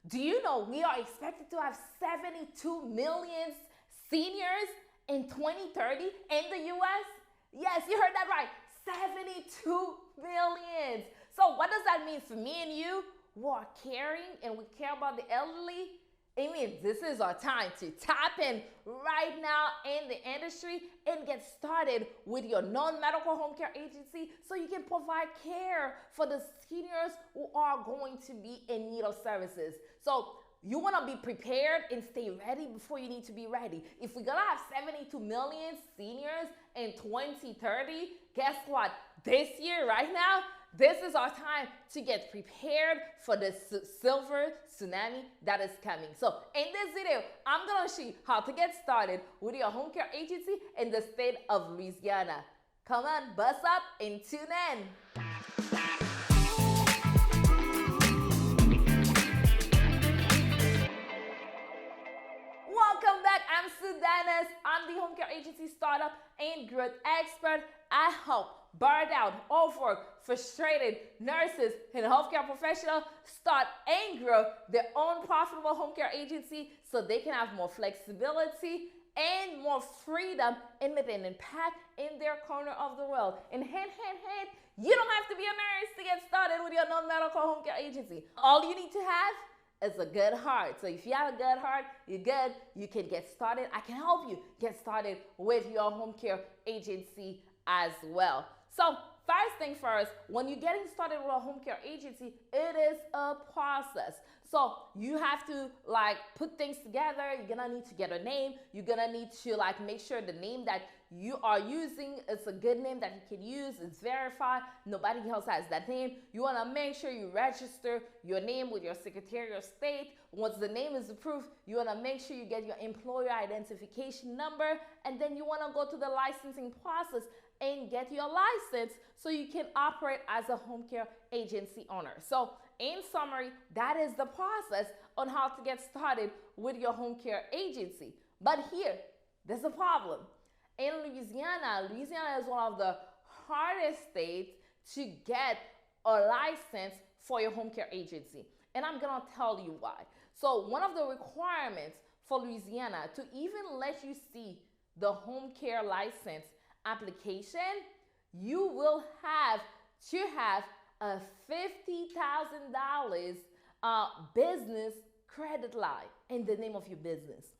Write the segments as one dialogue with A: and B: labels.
A: Do you know we are expected to have 72 million seniors in 2030 in the US? Yes, you heard that right. 72 million. So what does that mean for me and you who are caring and we care about the elderly? It means this is our time to tap in right now in the industry and get started with your non-medical home care agency so you can provide care for the seniors who are going to be in need of services. So you want to be prepared and stay ready before you need to be ready. If we're going to have 72 million seniors in 2030, guess what? This year, right now, this is our time to get prepared for the silver tsunami that is coming. So in this video, I'm going to show you how to get started with your home care agency in the state of Louisiana. Come on, bust up and tune in. Welcome back. I'm Denis. I'm the home care agency startup and growth expert. I help burned out, overworked, frustrated nurses and healthcare professionals start and grow their own profitable home care agency so they can have more flexibility and more freedom and make an impact in their corner of the world. And hand, you don't have to be a nurse to get started with your non-medical home care agency. All you need to have is a good heart. So if you have a good heart, you're good, you can get started. I can help you get started with your home care agency as well. So first thing first, when you're getting started with a home care agency, it is a process. So you have to put things together. You're gonna need to get a name. You're gonna need to make sure the name that you are using is a good name that you can use. It's verified. Nobody else has that name. You wanna make sure you register your name with your Secretary of State. Once the name is approved, you wanna make sure you get your employer identification number, and then you wanna go to the licensing process and get your license so you can operate as a home care agency owner. So in summary, that is the process on how to get started with your home care agency. But here, there's a problem. In Louisiana is one of the hardest states to get a license for your home care agency. And I'm gonna tell you why. So one of the requirements for Louisiana to even let you see the home care license application, you will have to have a $50,000 business credit line in the name of your business.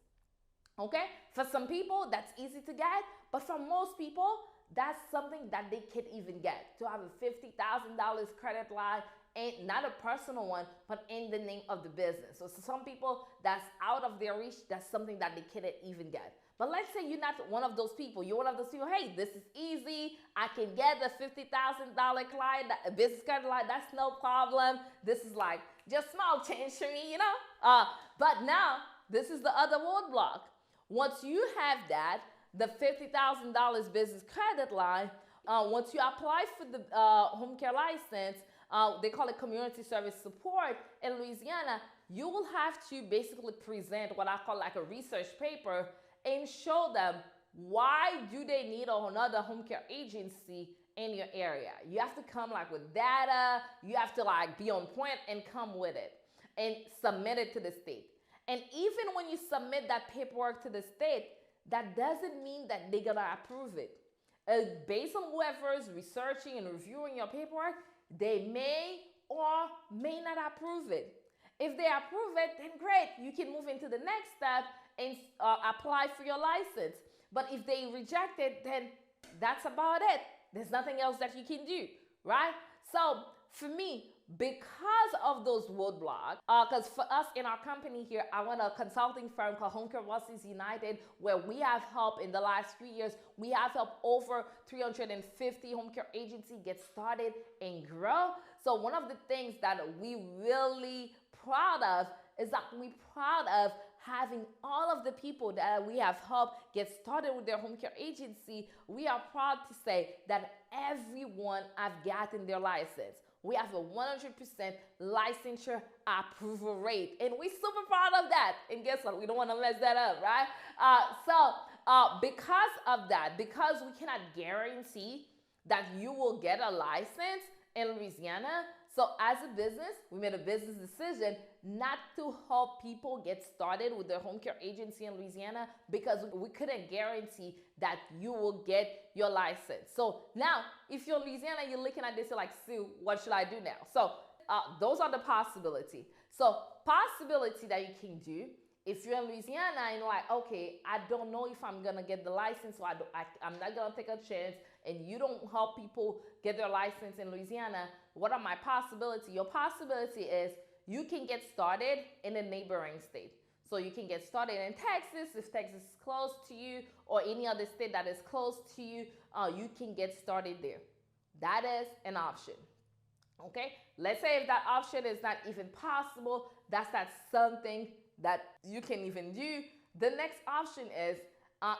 A: Okay? For some people, that's easy to get, but for most people, that's something that they can't even get. To have a $50,000 credit line, and not a personal one, but in the name of the business. So some people, that's out of their reach. That's something that they can't even get. But let's say you're not one of those people. You're one of those people, hey, this is easy. I can get the $50,000 client, a business credit line. That's no problem. This is just small change for me, you know? But now, this is the other roadblock. Once you have that, the $50,000 business credit line, once you apply for the home care license, they call it community service support in Louisiana, you will have to basically present what I call a research paper and show them why do they need another home care agency in your area. You have to come with data, you have to be on point and come with it and submit it to the state. And even when you submit that paperwork to the state, that doesn't mean that they're gonna approve it. Based on whoever's researching and reviewing your paperwork, they may or may not approve it. If they approve it, then great, you can move into the next step and apply for your license. But if they reject it, then that's about it. There's nothing else that you can do, right? So for me, because of those roadblocks, because for us in our company here, I run a consulting firm called Homecare United, where we have helped in the last 3 years, we have helped over 350 home care agencies get started and grow. So one of the things that we really proud of is that we're proud of having all of the people that we have helped get started with their home care agency. We are proud to say that everyone have gotten their license. We have a 100% licensure approval rate, and we're super proud of that. And guess what? We don't want to mess that up, right? Because of that, because we cannot guarantee that you will get a license in Louisiana, So as a business, we made a business decision not to help people get started with their home care agency in Louisiana because we couldn't guarantee that you will get your license. So now, if you're in Louisiana, you're looking at this, you're like, Sue, what should I do now? So those are the possibility. So possibility that you can do, if you're in Louisiana and you're like, okay, I don't know if I'm gonna get the license, so I'm not gonna take a chance, and you don't help people get their license in Louisiana, what are my possibility? Your possibility is you can get started in a neighboring state. So you can get started in Texas, if Texas is close to you, or any other state that is close to you, you can get started there. That is an option. Okay, let's say if that option is not even possible, that's not something that you can even do. The next option is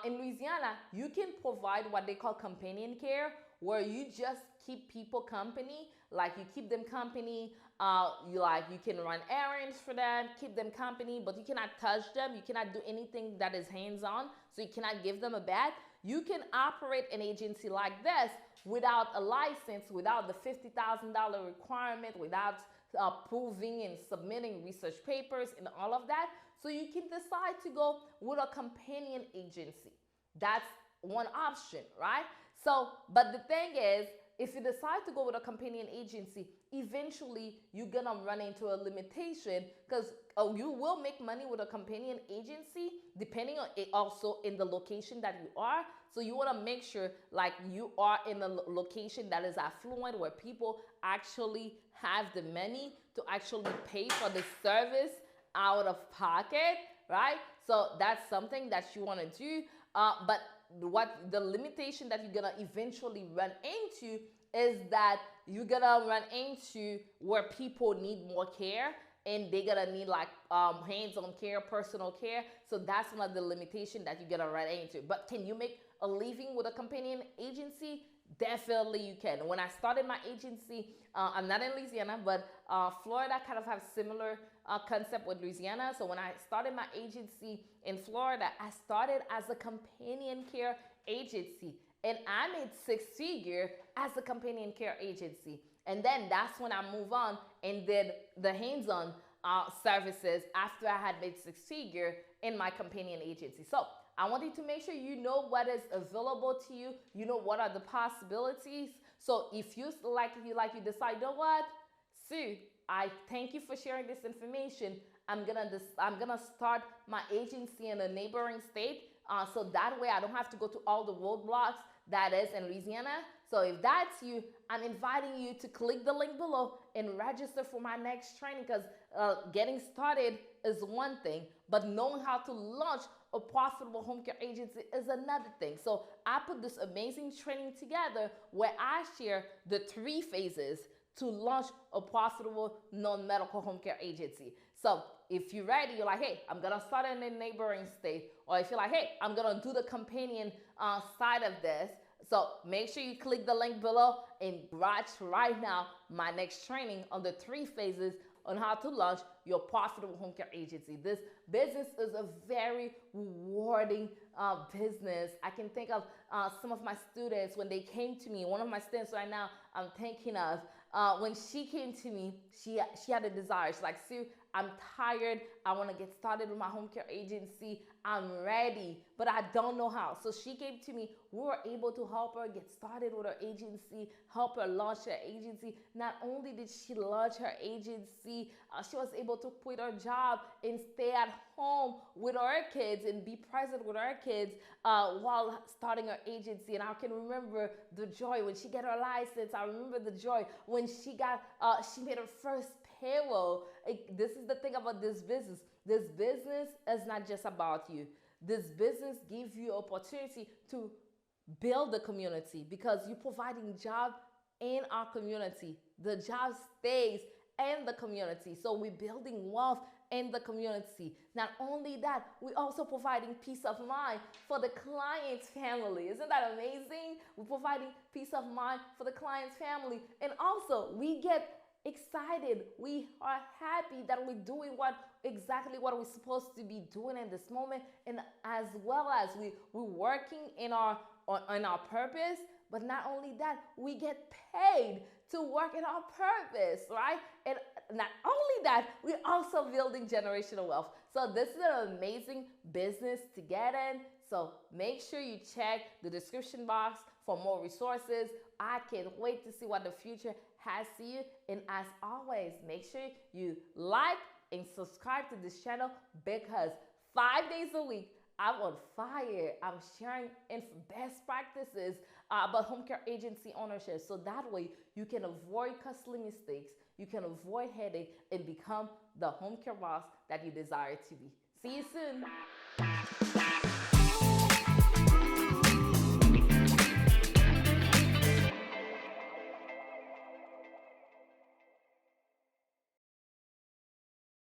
A: in Louisiana, you can provide what they call companion care, where you just keep people company, like you keep them company, you can run errands for them, keep them company, but you cannot touch them, you cannot do anything that is hands-on, so you cannot give them a bath. You can operate an agency like this without a license, without the $50,000 requirement, without proving and submitting research papers and all of that. So you can decide to go with a companion agency. That's one option, right? So, but the thing is, if you decide to go with a companion agency, eventually you're gonna run into a limitation because you will make money with a companion agency depending on it also in the location that you are. So you wanna make sure like you are in a location that is affluent, where people actually have the money to actually pay for the service out of pocket, right? So that's something that you wanna do. But what the limitation that you're gonna eventually run into is that you're gonna run into where people need more care and they're gonna need like hands-on care, personal care. So that's one of the limitations that you're gonna run into. But can you make a living with a companion agency? Definitely you can. When I started my agency, I'm not in Louisiana, but Florida kind of have similar concept with Louisiana. So when I started my agency in Florida, I started as a companion care agency, and I made six-figure as a companion care agency. And then that's when I move on and did the hands-on services after I had made six-figure in my companion agency. So I wanted to make sure you know what is available to you. You know what are the possibilities. So if you decide, you know what, Sue, I thank you for sharing this information. I'm gonna start my agency in a neighboring state, so that way I don't have to go to all the roadblocks that is in Louisiana. So if that's you, I'm inviting you to click the link below and register for my next training, because getting started is one thing, but knowing how to launch a profitable home care agency is another thing. So I put this amazing training together where I share the 3 phases to launch a profitable non-medical home care agency. So if you're ready, you're like, hey, I'm gonna start in a neighboring state, or if you're like, hey, I'm gonna do the companion side of this, so make sure you click the link below and watch right now my next training on the 3 phases on how to launch your profitable home care agency. This business is a very rewarding business. I can think of some of my students when they came to me. One of my students right now I'm thinking of, when she came to me, she had a desire. She's like, Sue, I'm tired. I want to get started with my home care agency. I'm ready, but I don't know how. So she came to me. We were able to help her get started with her agency, help her launch her agency. Not only did she launch her agency, she was able to quit her job and stay at home with her kids and be present with her kids while starting her agency. And I can remember the joy when she got her license. I remember the joy when she made her first payroll. This is the thing about this business. This business is not just about you. This business gives you opportunity to build the community, because you're providing job in our community. The job stays in the community. So we're building wealth in the community. Not only that, we're also providing peace of mind for the client's family. Isn't that amazing? We're providing peace of mind for the client's family. And also we get excited. We are happy that we're doing exactly what we're supposed to be doing in this moment, and as well as we're working in our purpose. But not only that, we get paid to work in our purpose, right? And not only that, we're also building generational wealth. So this is an amazing business to get in. So make sure you check the description box for more resources. I can't wait to see what the future has for you. And as always, make sure you like and subscribe to this channel, because 5 days a week, I'm on fire. I'm sharing best practices about home care agency ownership. So that way you can avoid costly mistakes, you can avoid headache, and become the home care boss that you desire to be. See you soon.